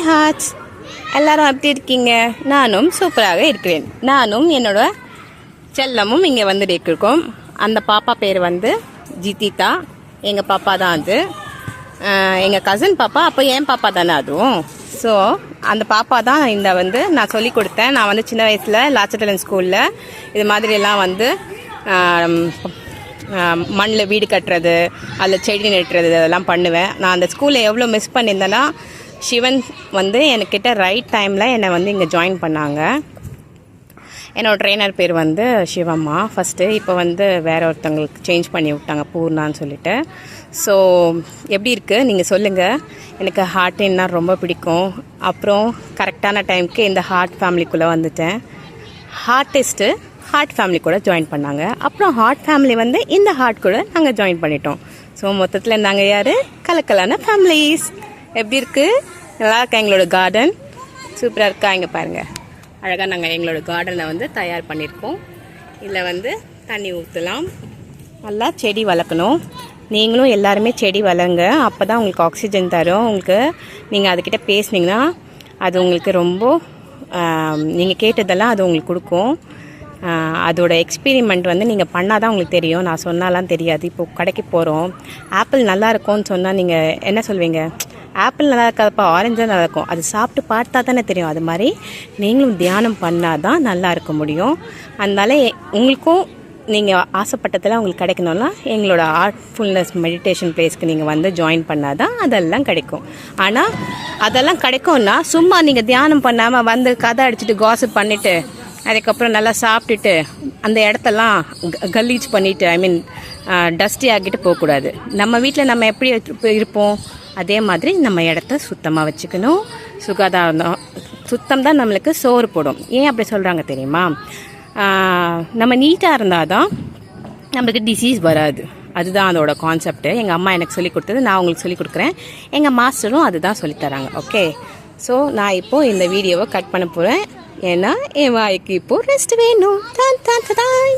Hearts, எல்லாரும் எப்படி இருக்கீங்க? நானும் சூப்பராக இருக்கிறேன். நானும் என்னோட செல்லமும் இங்கே வந்துட்டு இருக்கோம். அந்த பாப்பா பேர் வந்து ஜிதிதா. எங்கள் பாப்பா தான் அது. எங்கள் கசின் பாப்பா, அப்போ என் பாப்பா தானே அதுவும். ஸோ அந்த பாப்பா தான் இந்த வந்து நான் சொல்லி கொடுத்தேன். நான் வந்து சின்ன வயசில் லாச்சட்டலன் ஸ்கூலில் இது மாதிரியெல்லாம் வந்து மண்ணில் வீடு கட்டுறது, அதில் செடி நட்டுறது இதெல்லாம் பண்ணுவேன். நான் அந்த ஸ்கூலில் எவ்வளோ மிஸ் பண்ணியிருந்தேன்னா, சிவன் வந்து என்கிட்ட ரைட் டைமில் என்னை வந்து இங்கே ஜாயின் பண்ணாங்க. என்னோடய ட்ரெயினர் பேர் வந்து சிவம்மா ஃபஸ்ட்டு. இப்போ வந்து வேற ஒருத்தவங்களுக்கு சேஞ்ச் பண்ணி விட்டாங்க, பூர்ணான்னு சொல்லிட்டு. ஸோ எப்படி இருக்குது நீங்கள் சொல்லுங்கள். எனக்கு ஹார்ட்னா ரொம்ப பிடிக்கும். அப்புறம் கரெக்டான டைமுக்கு இந்த ஹார்ட் ஃபேமிலிக்குள்ளே வந்துட்டேன். ஹார்டிஸ்ட்டு ஹார்ட் ஃபேமிலி கூட ஜாயின் பண்ணாங்க. அப்புறம் ஹார்ட் ஃபேமிலி வந்து இந்த ஹார்ட் கூட நாங்கள் ஜாயின் பண்ணிட்டோம். ஸோ மொத்தத்தில் நாங்கள் யார்? கலக்கலான ஃபேமிலிஸ். எப்படி இருக்குது? நல்லா இருக்கா? எங்களோட கார்டன் சூப்பராக இருக்கா? இங்கே பாருங்கள், அழகாக நாங்கள் எங்களோட கார்டனை வந்து தயார் பண்ணியிருக்கோம். இதில் வந்து தண்ணி ஊற்றலாம். நல்லா செடி வளர்க்கணும். நீங்களும் எல்லாருமே செடி வளருங்க. அப்போ தான் உங்களுக்கு ஆக்சிஜன் தரும். உங்களுக்கு நீங்கள் அதுக்கிட்ட பேசுனீங்கன்னா அது உங்களுக்கு ரொம்ப நீங்கள் கேட்டதெல்லாம் அது உங்களுக்கு கொடுக்கும். அதோட எக்ஸ்பீரிமெண்ட் வந்து நீங்கள் பண்ணால் தான் உங்களுக்கு தெரியும். நான் சொன்னாலாம் தெரியாது. இப்போது கடைக்கு போகிறோம், ஆப்பிள் நல்லா இருக்கும்னு சொன்னால் நீங்கள் என்ன சொல்வீங்க? ஆப்பிள் நல்லா இருக்காதுப்பா, ஆரஞ்சு தான் நல்லா இருக்கும். அது சாப்பிட்டு பார்த்தா தானே தெரியும். அது மாதிரி நீங்களும் தியானம் பண்ணால் தான் நல்லா இருக்க முடியும். அதனால உங்களுக்கும் நீங்கள் ஆசைப்பட்டதெல்லாம் உங்களுக்கு கிடைக்கணும்னா எங்களோட ஆர்ட்ஃபுல்னஸ் மெடிடேஷன் பிளேஸ்க்கு நீங்கள் வந்து ஜாயின் பண்ணால் தான் அதெல்லாம் கிடைக்கும். ஆனால் அதெல்லாம் கிடைக்கும்னா சும்மா நீங்கள் தியானம் பண்ணாமல் வந்து கதை அடிச்சுட்டு காசிப் பண்ணிவிட்டு அதுக்கப்புறம் நல்லா சாப்பிட்டுட்டு அந்த இடத்தெல்லாம் கலீஜ் பண்ணிவிட்டு, ஐ மீன் டஸ்டி ஆக்கிட்டு போகக்கூடாது. நம்ம வீட்டில் நம்ம எப்படி இருப்போம் அதே மாதிரி நம்ம இடத்த சுத்தமாக வச்சுக்கணும். சுகாதாரம் சுத்தம் தான் நம்மளுக்கு சோறு போடும். ஏன் அப்படி சொல்கிறாங்க தெரியுமா? நம்ம நீட்டாக இருந்தால் தான் நம்மளுக்கு டிசீஸ் வராது. அதுதான் அதோட கான்செப்ட்டு. எங்கள் அம்மா எனக்கு சொல்லிக் கொடுத்தது, நான் உங்களுக்கு சொல்லிக் கொடுக்குறேன். எங்கள் மாஸ்டரும் அதுதான் சொல்லித்தராங்க. ஓகே, ஸோ நான் இப்போது இந்த வீடியோவை கட் பண்ண போகிறேன். ஏன்னா என் வாய்க்கு இப்போது ரெஸ்ட் வேணும். தான் தான் தான்.